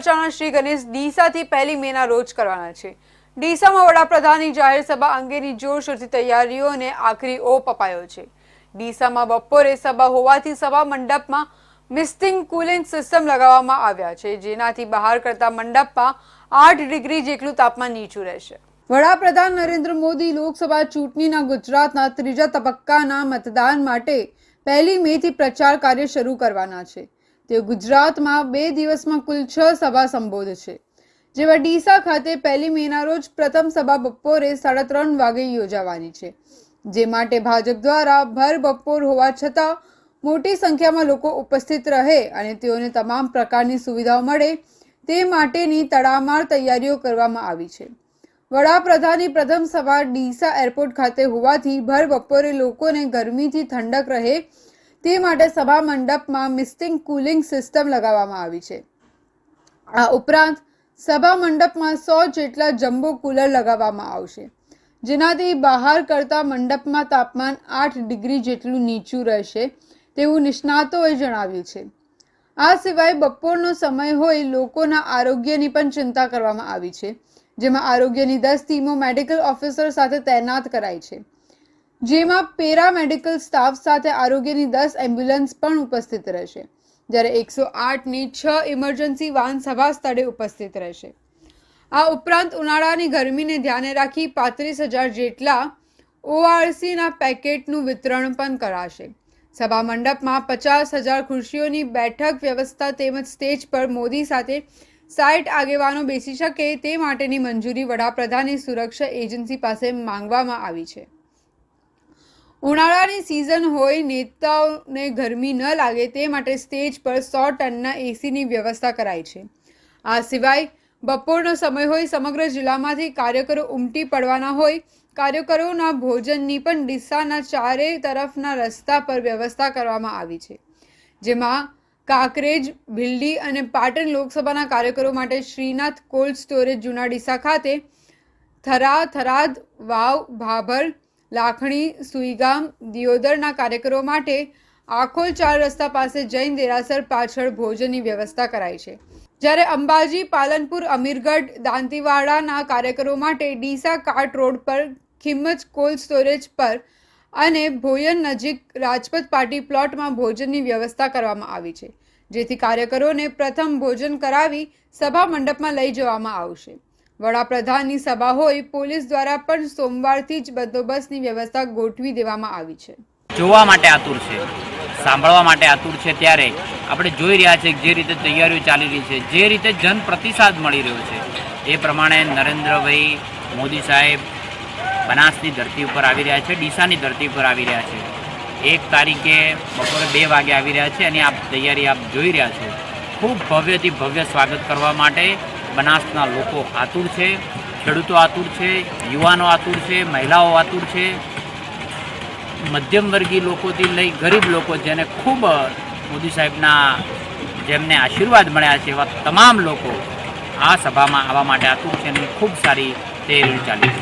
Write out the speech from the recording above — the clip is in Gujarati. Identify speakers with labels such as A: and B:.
A: ચર્ચાના શ્રી ગણેશ ડીસાથી 1 મેના રોજ કરવાના છે। ડીસામાં વડાપ્રધાનની જાહેર સભા અંગેની જોરશોરથી તૈયારીઓને આખરી ઓપ અપાયો છે। ડીસામાં બપોરે સભા હોવાથી સભા મંડપમાં મિસ્ટિંગ કુલિંગ સિસ્ટમ લગાવવામાં આવ્યા છે, જેનાથી બહાર કરતા મંડપમાં 8 ડિગ્રી જેટલું તાપમાન નીચું રહેશે। વડાપ્રધાન નરેન્દ્ર મોદી લોકસભા ચૂંટણીના ગુજરાતના 3જા તબક્કાના મતદાન માટે 1 મેથી પ્રચાર કાર્ય શરૂ કરવાના છે। તેઓ ગુજરાતમાં 2 દિવસમાં કુલ 6 સભા સંબોધશે, જેમાં ડીસા ખાતે 1 મેના રોજ પ્રથમ સભા બપોરે 3:30 વાગે યોજાવાની છે, જે માટે ભાજપ દ્વારા ભર બપોર હોવા છતાં મોટી સંખ્યામાં લોકો ઉપસ્થિત રહે અને તેઓને તમામ પ્રકારની સુવિધાઓ મળે તે માટેની તડામાર તૈયારીઓ કરવામાં આવી છે। વડાપ્રધાનની પ્રથમ સભા ડીસા એરપોર્ટ ખાતે હોવાથી ભર બપોરે લોકોને ગરમીથી ઠંડક રહે તે માટે સભા મંડપમાં મિસ્ટિંગ કુલિંગ સિસ્ટમ લગાવવામાં આવી છે। આ ઉપરાંત સભા મંડપમાં 100 જેટલા જમ્બો કુલર લગાવવામાં આવશે, જેનાથી બહાર કરતા મંડપમાં તાપમાન 8 ડિગ્રી જેટલું નીચું રહેશે તેવું નિષ્ણાતોએ જણાવ્યું છે। આ સિવાય બપોરનો સમય હોય લોકોના આરોગ્યની પણ ચિંતા કરવામાં આવી છે, જેમાં આરોગ્યની 10 ટીમો મેડિકલ ઓફિસર સાથે તૈનાત કરાઈ છે, જેમાં પેરામેડિકલ સ્ટાફ સાથે આરોગ્યની 10 એમ્બ્યુલન્સ પણ ઉપસ્થિત રહેશે, જ્યારે 108ની 6 ઇમરજન્સી વાન સભા સ્થળે ઉપસ્થિત રહેશે। આ ઉપરાંત ઉનાળાની ગરમીને ધ્યાને રાખી 35,000 જેટલા ORCના પેકેટનું વિતરણ પણ કરાશે। સભા મંડપમાં 50,000 ખુરશીઓની બેઠક વ્યવસ્થા તેમજ સ્ટેજ પર મોદી સાથે 60 આગેવાનો બેસી શકે તે માટેની મંજૂરી વડાપ્રધાનની સુરક્ષા એજન્સી પાસે માંગવામાં આવી છે। ઉનાળાની સિઝન હોય, નેતાઓને ગરમી ન લાગે તે માટે સ્ટેજ પર 100 ટનના એસીની વ્યવસ્થા કરાઈ છે। આ સિવાય બપોરનો સમય હોય, સમગ્ર જિલ્લામાંથી કાર્યકરો ઉમટી પડવાના હોય, કાર્યકરોના ભોજનની પણ ડીસાના ચારે તરફના રસ્તા પર વ્યવસ્થા કરવામાં આવી છે, જેમાં કાંકરેજ, ભીલડી અને પાટણ લોકસભાના કાર્યકરો માટે શ્રીનાથ કોલ્ડ સ્ટોરેજ જૂના ડીસા ખાતે, થરાદ, વાવ, ભાભર, લાખણી, સુઈગામ, દિયોદરના કાર્યકરો માટે આખોલ 4 રસ્તા પાસે જૈન દેરાસર પાછળ ભોજનની વ્યવસ્થા કરાઈ છે, જ્યારે અંબાજી, પાલનપુર, અમીરગઢ, દાંતીવાડાના કાર્યકરો માટે ડીસા કાટ રોડ પર ખિમચ કોલ્ડ સ્ટોરેજ પર અને ભોયન નજીક રાજપથ પાર્ટી પ્લોટમાં ભોજનની વ્યવસ્થા કરવામાં આવી છે, જેથી કાર્યકરોને પ્રથમ ભોજન કરાવી સભા મંડપમાં લઈ જવામાં આવશે। વડાપ્રધાનની સભા હોય, પોલીસ દ્વારા પણ સોમવારથી જ બંદોબસ્તની વ્યવસ્થા ગોઠવી દેવામાં આવી છે।
B: જોવા માટે આતુર છે, સાંભળવા માટે આતુર છે, ત્યારે આપણે જોઈ રહ્યા છીએ જે રીતે તૈયારીઓ ચાલી રહી છે, જે રીતે જન પ્રતિસાદ મળી રહ્યો છે, એ પ્રમાણે નરેન્દ્રભાઈ મોદી સાહેબ બનાસની ધરતી ઉપર આવી રહ્યા છે, ડીસાની ધરતી ઉપર આવી રહ્યા છે। 1 તારીખે બપોરે 2 વાગે આવી રહ્યા છે અને આ તૈયારી આપ જોઈ રહ્યા છો। ખૂબ ભવ્યથી ભવ્ય સ્વાગત કરવા માટે બનાસના લોકો આતુર છે, ખેડૂતો આતુર છે, યુવાનો આતુર છે, મહિલાઓ આતુર છે, મધ્યમવર્ગીય લોકોથી લઈ ગરીબ લોકો જેને ખૂબ મોદી સાહેબના જેમને આશીર્વાદ મળ્યા છે એવા તમામ લોકો આ સભામાં આવવા માટે આતુર છે અને ખૂબ સારી તૈયારી ચાલી છે।